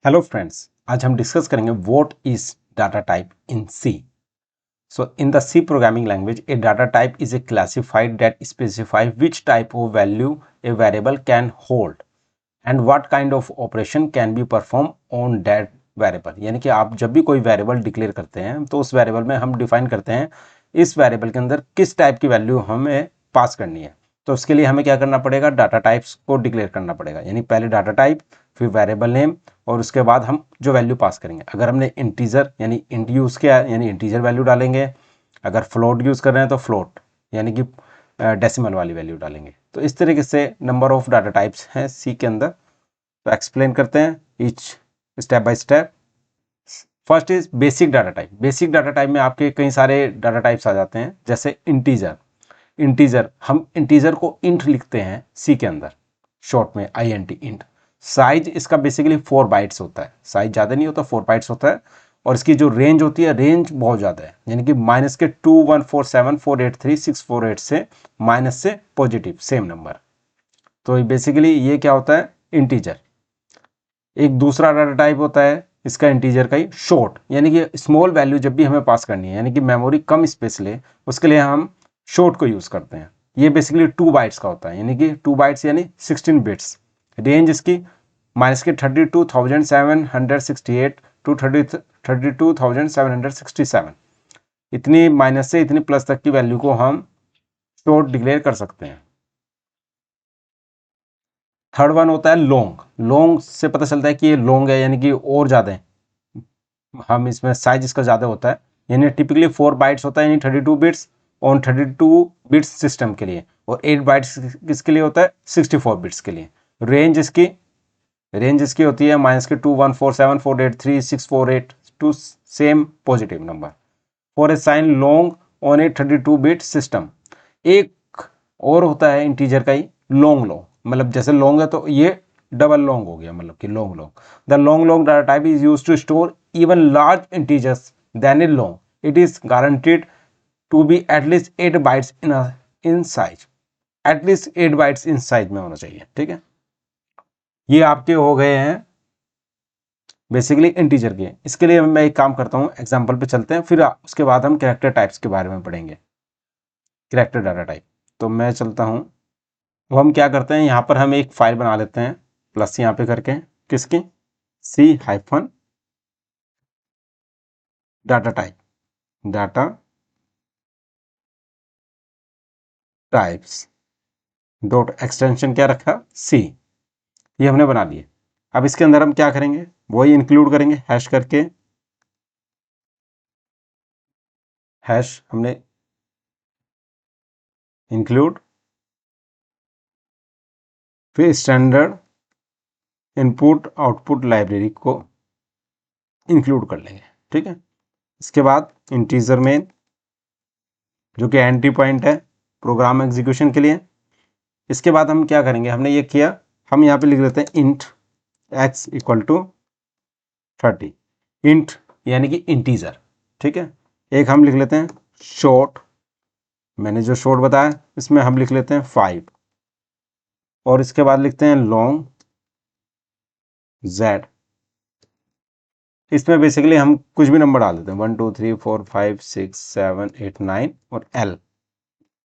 Hello friends, आज हम discuss करेंगे what is data type in C. So in the C programming language, a data type is a classified that specifies which type of value a variable can hold and what kind of operation can be performed on that variable। यानी कि आप जब भी कोई variable declare करते हैं तो उस वेरिएबल में हम डिफाइन करते हैं इस वेरिएबल के अंदर किस टाइप की वैल्यू हमें पास करनी है। तो उसके लिए हमें क्या करना पड़ेगा, डाटा टाइप्स को डिक्लेयर करना पड़ेगा। यानी पहले डाटा टाइप, फिर वेरिएबल नेम, और उसके बाद हम जो वैल्यू पास करेंगे। अगर हमने इंटीजर यानी इंट यूज़ किया यानी इंटीजर वैल्यू डालेंगे, अगर फ्लोट यूज़ कर रहे हैं तो फ्लोट यानी कि डेसिमल वाली वैल्यू डालेंगे। तो इस तरीके से नंबर ऑफ डाटा टाइप्स हैं सी के अंदर। तो एक्सप्लेन करते हैं each step by step. First is basic data type. Basic data type में आपके कई सारे डाटा टाइप्स आ जाते हैं, जैसे इंटीजर। इंटीजर, हम इंटीजर को इंट लिखते हैं सी के अंदर, शॉर्ट में INT इंट। साइज इसका बेसिकली 4 बाइट्स होता है, साइज ज़्यादा नहीं होता, 4 बाइट्स होता है। और इसकी जो रेंज होती है, रेंज बहुत ज़्यादा है, यानी कि माइनस के 214748364 से माइनस से पॉजिटिव सेम नंबर। तो बेसिकली ये क्या होता है, इंटीजर। एक दूसरा डाटा टाइप होता है इसका इंटीजर का ही, शॉर्ट, यानी कि स्मॉल वैल्यू जब भी हमें पास करनी है, यानी कि मेमोरी कम स्पेस ले, उसके लिए हम शॉर्ट को यूज़ करते हैं। ये बेसिकली 2 बाइट्स का होता है, यानी कि 2 बाइट्स यानी 16 बिट्स। रेंज इसकी माइनस के 32,768 टू 32,767, इतनी माइनस से इतनी प्लस तक की वैल्यू को हम शॉर्ट डिक्लेयर कर सकते हैं। थर्ड वन होता है लॉन्ग। लॉन्ग से पता चलता है कि ये लॉन्ग है, यानी कि और ज़्यादा है, हम इसमें साइज इसका ज़्यादा होता है। यानी टिपिकली 4 बाइट्स होता है, यानी 32 बिट्स ऑन 32 बिट्स सिस्टम के लिए, और 8 बाइट्स किसके लिए होता है, 64 बिट्स के लिए। रेंज इसकी होती है माइनस के 214748364 to same positive number for a signed long on a 32 bit system. एक और होता है इंटीजर का ही, लॉन्ग, मतलब जैसे लॉन्ग है तो ये डबल लॉन्ग हो गया, मतलब कि long. The long data type is use to store even large integers than a long. It is guaranteed to be at least 8 bytes in size. At least 8 bytes in size में होना चाहिए, ठीक है। ये आपके हो गए हैं बेसिकली इंटीजर के। इसके लिए मैं एक काम करता हूँ, एग्जाम्पल पे चलते हैं, फिर उसके बाद हम कैरेक्टर टाइप्स के बारे में पढ़ेंगे, कैरेक्टर डाटा टाइप। तो मैं चलता हूँ। अब हम क्या करते हैं, यहाँ पर हम एक फाइल बना लेते हैं, प्लस यहाँ पे करके, किसकी, C- data type, data types dot extension क्या रखा, C। ये हमने बना लिए। अब इसके अंदर हम क्या करेंगे, वही इंक्लूड करेंगे, हैश करके, हैश हमने इंक्लूड, फिर स्टैंडर्ड इनपुट आउटपुट लाइब्रेरी को इंक्लूड कर लेंगे, ठीक है। इसके बाद इंटीजर में, जो कि एंट्री पॉइंट है प्रोग्राम एग्जीक्यूशन के लिए। इसके बाद हम क्या करेंगे, हमने ये किया, हम यहाँ पे लिख देते हैं int x equal to 30। Int यानी कि इंटीजर, ठीक है। एक हम लिख लेते हैं शॉर्ट, मैंने जो शॉर्ट बताया इसमें हम लिख लेते हैं 5, और इसके बाद लिखते हैं लॉन्ग z। इसमें बेसिकली हम कुछ भी नंबर डाल देते हैं, 1 2 3 4 5 6 7 8 9 और l।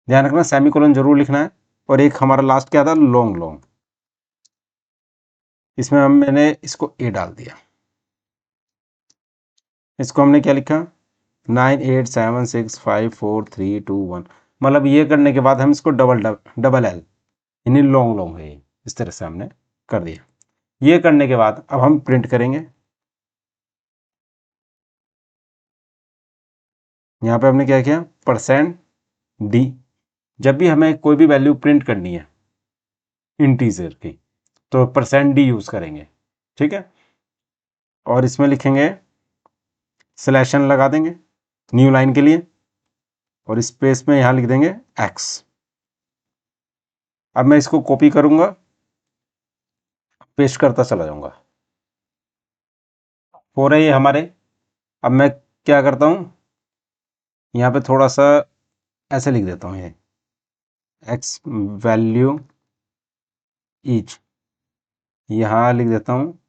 ध्यान रखना सेमीकोलन जरूर लिखना है। और एक हमारा लास्ट क्या था, लॉन्ग। इसमें मैंने इसको a डाल दिया। इसको हमने क्या लिखा, 98765432 1। मतलब ये करने के बाद हम इसको डबल एल यानी लॉन्ग है, इस तरह से हमने कर दिया। ये करने के बाद अब हम प्रिंट करेंगे। यहाँ पे हमने क्या किया, %d। जब भी हमें कोई भी वैल्यू प्रिंट करनी है इंटीजर की, तो %d यूज करेंगे, ठीक है। और इसमें लिखेंगे, स्लैशन लगा देंगे न्यू लाइन के लिए, और स्पेस में यहाँ लिख देंगे x। अब मैं इसको कॉपी करूंगा, पेस्ट करता चला जाऊंगा, हो रही है हमारे। अब मैं क्या करता हूँ, यहाँ पे थोड़ा सा ऐसे लिख देता हूँ, ये x वैल्यू ईच, यहाँ लिख देता हूँ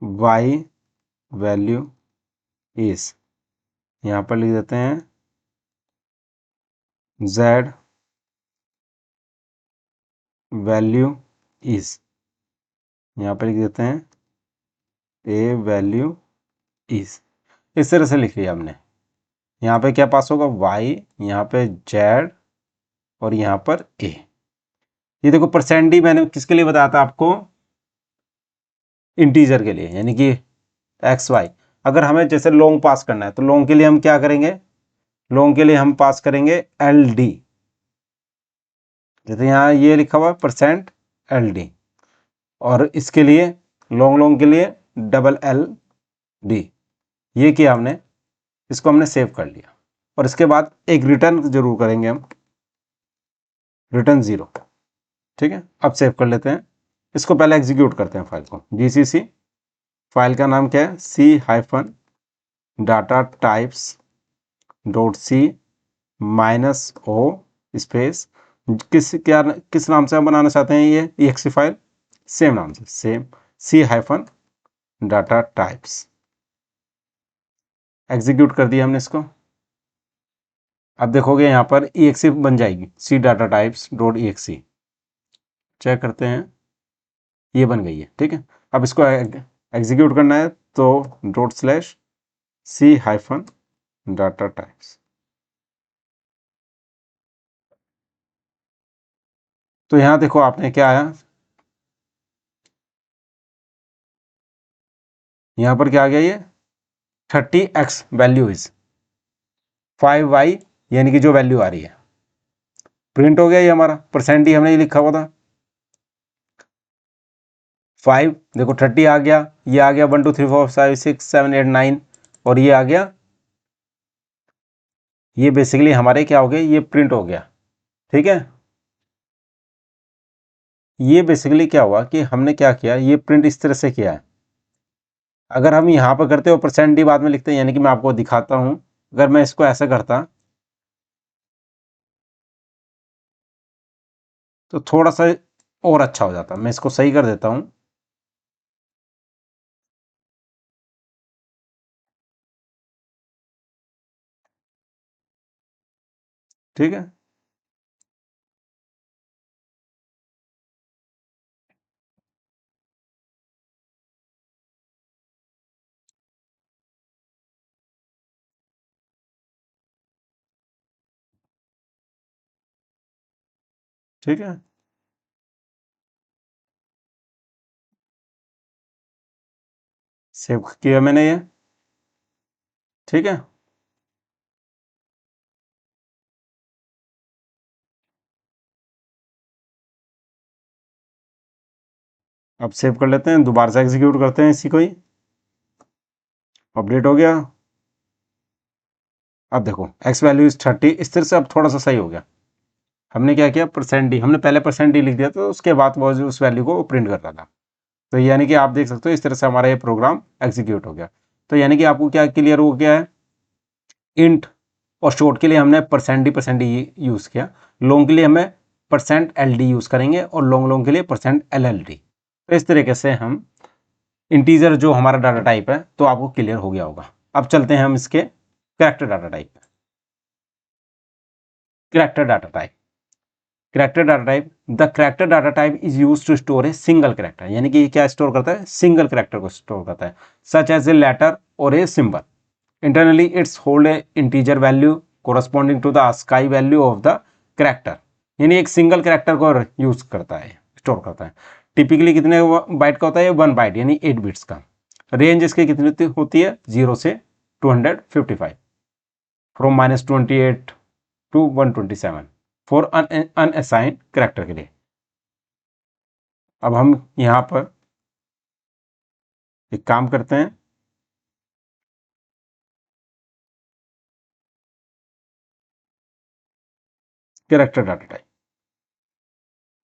y वैल्यू इज, यहाँ पर लिख देते हैं z वैल्यू इज, यहाँ पर लिख देते हैं a वैल्यू इज। इस तरह से लिख लिया हमने। यहाँ पे क्या पास होगा y, यहाँ पे z और यहाँ पर a। ये देखो परसेंट डी मैंने किसके लिए बताया था आपको, इंटीजर के लिए, यानी कि एक्स वाई। अगर हमें जैसे लॉन्ग पास करना है तो लॉन्ग के लिए हम क्या करेंगे, लॉन्ग के लिए हम पास करेंगे एल डी। जैसे यहाँ ये लिखा हुआ परसेंट एल डी, और इसके लिए लॉन्ग लॉन्ग के लिए डबल एल डी। ये किया हमने, इसको हमने सेव कर लिया। और इसके बाद एक रिटर्न जरूर करेंगे हम, रिटर्न 0। ठीक है, अब सेव कर लेते हैं। इसको पहले एग्जीक्यूट करते हैं फाइल को। जीसीसी, फाइल का नाम क्या है, C hyphen data types dot C minus O space, किस नाम से हम बनाना चाहते हैं ये एक्सी फाइल, सेम नाम से, सेम सी हाइफन डाटा टाइप्स। एग्जीक्यूट कर दिया हमने इसको। अब देखोगे यहाँ पर EXE बन जाएगी, C data types dot EXE। Check करते हैं, ये बन गई है। ठीक है, अब इसको एग्जीक्यूट करना है तो dot slash C hyphen data types. तो यहाँ देखो आपने क्या आया, यहाँ पर क्या आ गया, ये 30x वैल्यू इज 5y, यानी कि जो वैल्यू आ रही है प्रिंट हो गया। ये हमारा परसेंट ही हमने ये लिखा हुआ था 5, देखो 30 आ गया, ये आ गया 1 2 3 4 5 6 7 8 9, और ये आ गया, ये बेसिकली हमारे क्या हो गए, ये प्रिंट हो गया। ठीक है, ये बेसिकली क्या हुआ कि हमने क्या किया, ये प्रिंट इस तरह से किया है। अगर हम यहाँ पर करते हो परसेंट डी बाद में लिखते हैं, यानी कि मैं आपको दिखाता हूँ, अगर मैं इसको ऐसा करता तो थोड़ा सा और अच्छा हो जाता। मैं इसको सही कर देता हूँ। ठीक है, ठीक है, सेव किया मैंने ये। ठीक है, अब सेव कर लेते हैं, दोबारा से एग्जीक्यूट करते हैं इसी को ही। अपडेट हो गया। अब देखो एक्स वैल्यू इज 30, इस तरह से अब थोड़ा सा सही हो गया। हमने क्या किया, परसेंट डी, हमने पहले परसेंट डी लिख दिया तो उसके बाद वो उस वैल्यू को प्रिंट कर रहा था। तो यानी कि आप देख सकते हो इस तरह से हमारा ये प्रोग्राम एग्जीक्यूट हो गया। तो यानी कि आपको क्या क्लियर हो गया है, इंट और शॉर्ट के लिए हमने परसेंट डी यूज़ किया, लॉन्ग के लिए हमें परसेंट एल डी यूज़ करेंगे, और लॉन्ग लॉन्ग के लिए परसेंट एल एल डी। तो इस तरीके से हम इंटीजर जो हमारा डाटा टाइप है तो आपको क्लियर हो गया होगा। अब चलते हैं हम इसके character data type. Character data type, character data type, the character data type is use to store a single character, यानी कि ये क्या स्टोर करता है, सिंगल कैरेक्टर को स्टोर करता है, सच एज ए लेटर और a symbol. Internally it's hold a integer value corresponding to the ASCII value of the character, यानी एक सिंगल कैरेक्टर को यूज करता है, स्टोर करता है। टिपिकली कितने बाइट का होता है, 1 बाइट यानी 8 बिट्स का। रेंज इसकी कितनी होती है, 0 से 255, from -28 to 127 for unassigned character के लिए। अब हम यहाँ पर एक काम करते हैं, character data type.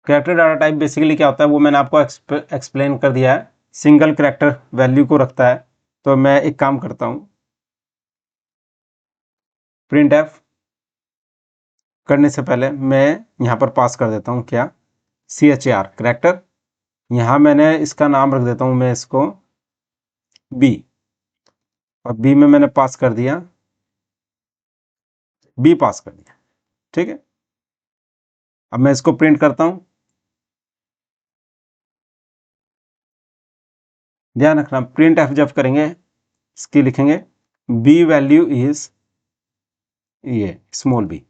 Character data type basically क्या होता है वो मैंने आपको एक्सप्लेन कर दिया है, सिंगल कैरेक्टर वैल्यू को रखता है। तो मैं एक काम करता हूँ, प्रिंट एफ करने से पहले मैं यहाँ पर पास कर देता हूँ क्या, CHAR कैरेक्टर। यहाँ मैंने इसका नाम रख देता हूँ मैं इसको बी, और बी में मैंने पास कर दिया, बी पास कर दिया, ठीक है। अब मैं इसको प्रिंट करता हूं, ध्यान रखना प्रिंट एफ जब करेंगे इसकी लिखेंगे बी वैल्यू इज, ये स्मॉल बी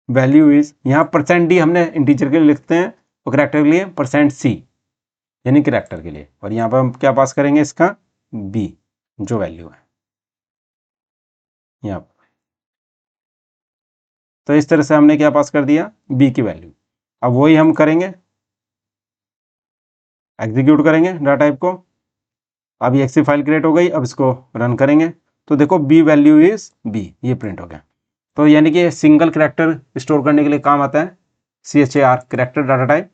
वैल्यू इज, यहाँ परसेंट डी हमने इंटीजर के लिए लिखते हैं और कैरेक्टर के लिए परसेंट सी यानी कैरेक्टर के लिए, और यहाँ पर हम क्या पास करेंगे इसका बी जो वैल्यू है यहाँ पर। तो इस तरह से हमने क्या पास कर दिया बी की वैल्यू। अब वही हम करेंगे, एग्जीक्यूट करेंगे डाटा टाइप को। अब ये एक्सी फाइल क्रिएट हो गई, अब इसको रन करेंगे तो देखो बी वैल्यू इज बी, ये प्रिंट हो गया। तो यानी कि सिंगल कैरेक्टर स्टोर करने के लिए काम आता है CHAR कैरेक्टर डाटा टाइप,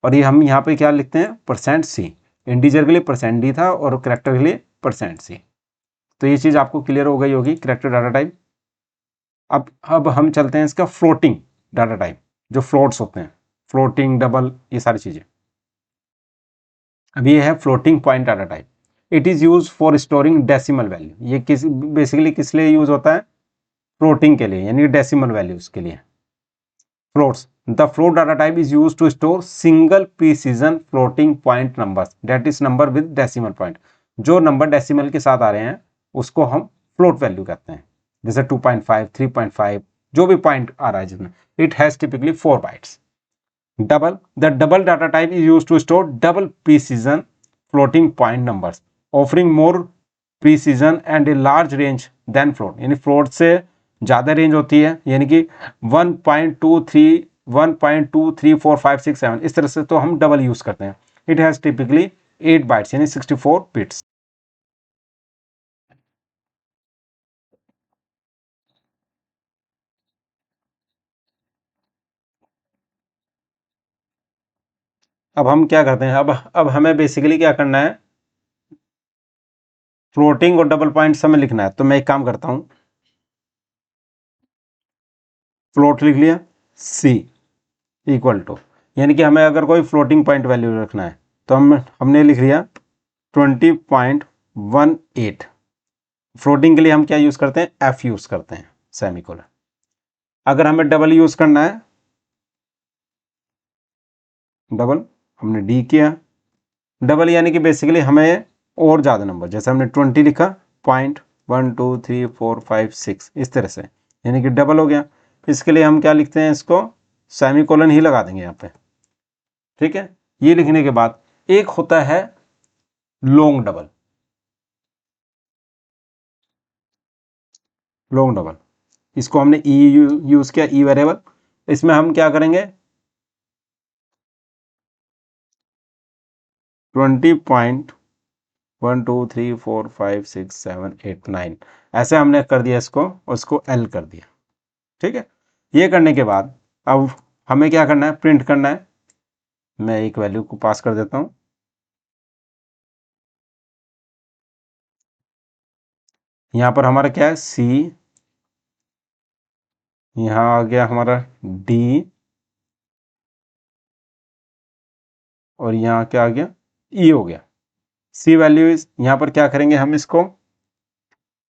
और ये हम यहाँ पे क्या लिखते हैं परसेंट सी, इंटीजर के लिए परसेंट डी था और कैरेक्टर के लिए परसेंट सी। तो ये चीज़ आपको क्लियर हो गई होगी कैरेक्टर डाटा टाइप। अब हम चलते हैं इसका फ्लोटिंग डाटा टाइप, जो फ्लोट्स होते हैं, फ्लोटिंग डबल ये सारी चीज़ें। अब ये है floating point data type. It is use for storing decimal value. ये बेसिकली किस लिए यूज होता है फ्लोटिंग के लिए, यानी डेसिमल वैल्यूज के लिए। Floats, the float data type is use to store single precision floating point numbers, that is number with decimal point. जो नंबर डेसिमल के साथ आ रहे हैं उसको हम फ्लोट वैल्यू कहते हैं, जैसे 2.5, 3.5, जो भी पॉइंट आ रहा है जिसमें। It has typically 4 bytes. Double, the double data type is used to store double precision floating point numbers, offering more precision and a large range than float। यानी float से ज़्यादा रेंज होती है, यानी कि 1.23, 1.23456 इस तरह से तो हम डबल यूज करते हैं। इट हैज़ टिपिकली 8 बाइट्स यानी 64 बिट्स। अब हम क्या करते हैं, अब हमें बेसिकली क्या करना है, फ्लोटिंग और डबल पॉइंट्स हमें लिखना है। तो मैं एक काम करता हूँ, फ्लोट लिख लिया, सी इक्वल टू, यानी कि हमें अगर कोई फ्लोटिंग पॉइंट वैल्यू रखना है तो हमने लिख लिया 20.18। फ्लोटिंग के लिए हम क्या यूज करते हैं एफ यूज करते हैं सेमीकोलन। अगर हमें डबल यूज करना है, डबल हमने डी किया, डबल यानी कि बेसिकली हमें और ज़्यादा नंबर, जैसे हमने 20 लिखा 0.12345 इस तरह से, यानी कि डबल हो गया। इसके लिए हम क्या लिखते हैं, इसको सेमीकोलन ही लगा देंगे यहाँ पे, ठीक है। ये लिखने के बाद एक होता है लॉन्ग डबल, लॉन्ग डबल, इसको हमने ई यूज किया, ई वेरिएबल। इसमें हम क्या करेंगे 20.123456789 ऐसे हमने कर दिया इसको, और इसको एल कर दिया, ठीक है। ये करने के बाद अब हमें क्या करना है, प्रिंट करना है। मैं एक वैल्यू को पास कर देता हूं, यहां पर हमारा क्या है सी, यहां आ गया हमारा डी, और यहां क्या आ गया ई हो गया। सी वैल्यू इज, यहां पर क्या करेंगे हम इसको,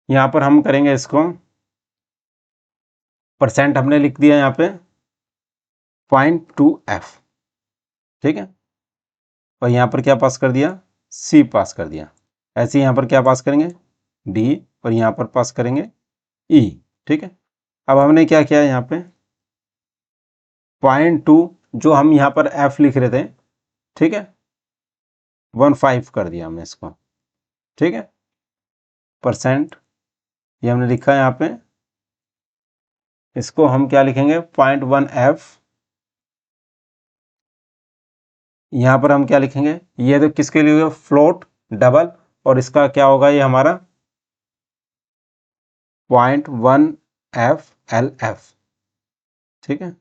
यहां पर हम करेंगे इसको परसेंट, हमने लिख दिया यहाँ पे 0.2f, ठीक है। और यहाँ पर क्या पास कर दिया सी पास कर दिया। ऐसे यहाँ पर क्या पास करेंगे डी, और यहाँ पर पास करेंगे ई, ठीक है। अब हमने क्या किया यहाँ पे 0.2 जो हम यहाँ पर एफ लिख रहे थे, ठीक है, 15 कर दिया हमने इसको, ठीक है। परसेंट ये हमने लिखा है यहाँ पे, इसको हम क्या लिखेंगे 0.1f, यहाँ पर हम क्या लिखेंगे, ये तो किसके लिए फ्लोट डबल, और इसका क्या होगा ये हमारा 0.1f ठीक है,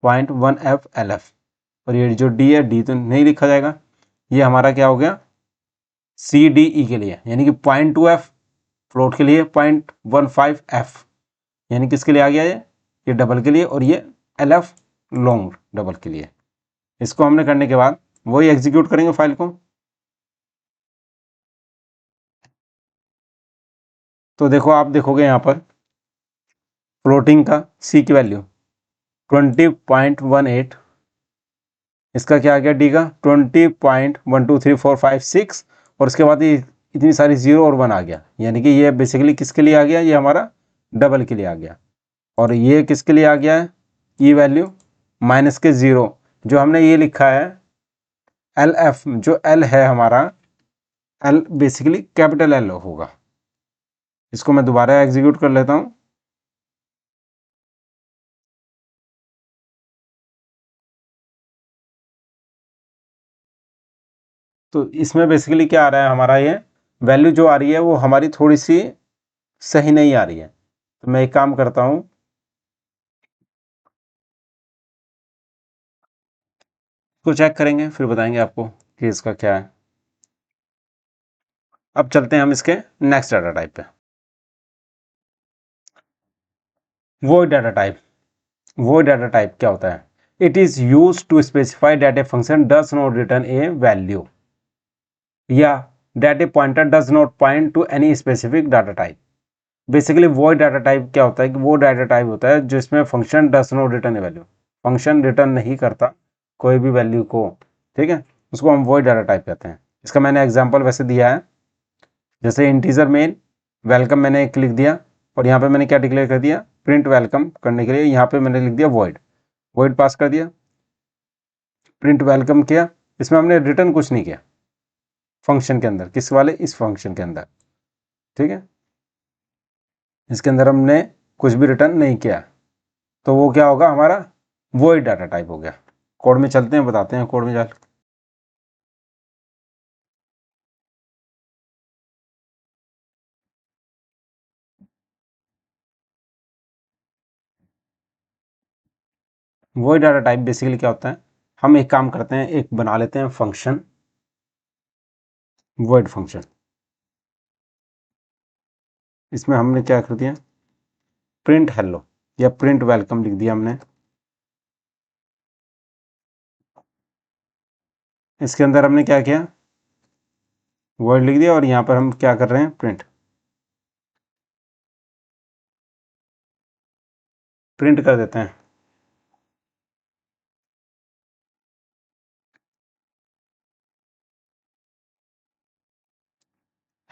0.1f और ये जो डी है डी तो नहीं लिखा जाएगा, ये हमारा क्या हो गया सी डी ई के लिए, यानी कि 0.2f फ्लोट के लिए, 0.15f यानी किसके लिए आ गया ये डबल के लिए, और ये एल एफ लॉन्ग डबल के लिए। इसको हमने करने के बाद वही एग्जीक्यूट करेंगे फाइल को। तो देखो आप देखोगे यहाँ पर फ्लोटिंग का सी की वैल्यू 20.18, इसका क्या आ गया डी का 20.123456, और उसके बाद ये इतनी सारी 0 और 1 आ गया, यानी कि ये बेसिकली किसके लिए आ गया, ये हमारा डबल के लिए आ गया। और ये किसके लिए आ गया है, ई वैल्यू माइनस के 0, जो हमने ये लिखा है एल एफ, जो एल है हमारा एल बेसिकली कैपिटल एल होगा। इसको मैं दोबारा एग्जीक्यूट कर लेता हूं। तो इसमें बेसिकली क्या आ रहा है, हमारा ये वैल्यू जो आ रही है वो हमारी थोड़ी सी सही नहीं आ रही है। तो मैं एक काम करता हूं, इसको चेक करेंगे फिर बताएंगे आपको कि इसका क्या है। अब चलते हैं हम इसके नेक्स्ट डाटा टाइप पे। Void data type. Void data type क्या होता है, it is use to specify that a function does not return a value या that a pointer does not point to any specific data type. Basically void data type क्या होता है कि वो data type होता है जिसमें function does not return a value, function return नहीं करता कोई भी वैल्यू को, ठीक है, उसको हम वॉइड डाटा टाइप कहते हैं। इसका मैंने एग्जांपल वैसे दिया है, जैसे इंटीजर मेन वेलकम मैंने एक लिख दिया, और यहाँ पे मैंने क्या डिक्लेयर कर दिया, प्रिंट वेलकम करने के लिए यहाँ पे मैंने लिख दिया वॉइड, वॉइड पास कर दिया, प्रिंट वेलकम किया। इसमें हमने रिटर्न कुछ नहीं किया फंक्शन के अंदर, किस वाले, इस फंक्शन के अंदर, ठीक है, इसके अंदर हमने कुछ भी रिटर्न नहीं किया, तो वो क्या होगा, हमारा वॉइड डाटा टाइप हो गया। कोड में चलते हैं, बताते हैं कोड में चल। वॉइड डाटा टाइप बेसिकली क्या होता है, हम एक काम करते हैं, एक बना लेते हैं फंक्शन, वॉइड फंक्शन। इसमें हमने क्या कर दिया, प्रिंट हेलो या प्रिंट वेलकम लिख दिया हमने। इसके अंदर हमने क्या किया, वर्ड लिख दिया, और यहाँ पर हम क्या कर रहे हैं, प्रिंट, प्रिंट कर देते हैं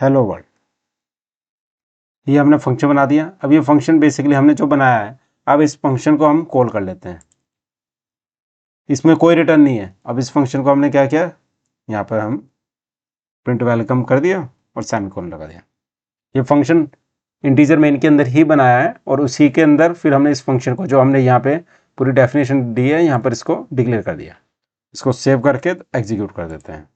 हेलो वर्ल्ड। ये हमने फंक्शन बना दिया। अब ये फंक्शन बेसिकली हमने जो बनाया है, अब इस फंक्शन को हम कॉल कर लेते हैं। इसमें कोई रिटर्न नहीं है। अब इस फंक्शन को हमने क्या किया, यहाँ पर हम प्रिंट वेलकम कर दिया और सेमीकोलन लगा दिया। ये फंक्शन इंटीजर मेन के अंदर ही बनाया है, और उसी के अंदर फिर हमने इस फंक्शन को, जो हमने यहाँ पे पूरी डेफिनेशन दी है, यहाँ पर इसको डिक्लेयर कर दिया। इसको सेव करके एग्जीक्यूट कर देते हैं।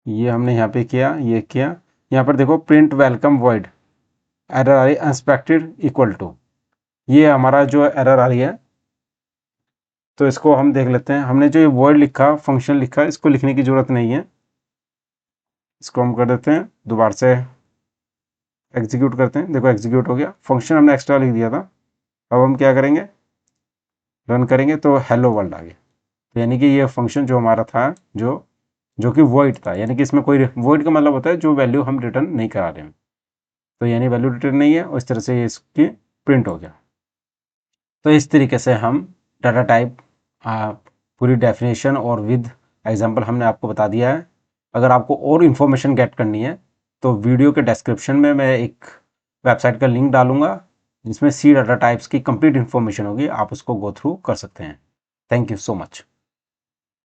ये हमने यहाँ पे किया, ये किया। यहाँ पर देखो प्रिंट वेलकम वॉइड एरर आ रही है अनएक्सपेक्टेड इक्वल टू, ये हमारा जो एरर आ रही है, तो इसको हम देख लेते हैं। हमने जो ये वर्ड लिखा, फंक्शन लिखा, इसको लिखने की जरूरत नहीं है। इसको हम कर देते हैं, दोबारा से एग्जीक्यूट करते हैं। देखो एग्जीक्यूट हो गया, फंक्शन हमने एक्स्ट्रा लिख दिया था। अब हम क्या करेंगे, रन करेंगे तो हेलो वर्ल्ड आ गया। तो यानी कि ये फंक्शन जो हमारा था, जो कि वॉइड था, यानी कि इसमें कोई, वॉइड का मतलब होता है जो वैल्यू हम रिटर्न नहीं करा रहे हैं, तो यानी वैल्यू रिटर्न नहीं है, और इस तरह से ये इसकी प्रिंट हो गया। तो इस तरीके से हम डाटा टाइप पूरी डेफिनेशन और विद एग्जांपल हमने आपको बता दिया है। अगर आपको और इन्फॉर्मेशन गेट करनी है तो वीडियो के डिस्क्रिप्शन में मैं एक वेबसाइट का लिंक डालूंगा, जिसमें सी डाटा टाइप्स की कंप्लीट इन्फॉर्मेशन होगी, आप उसको गो थ्रू कर सकते हैं। Thank you so much.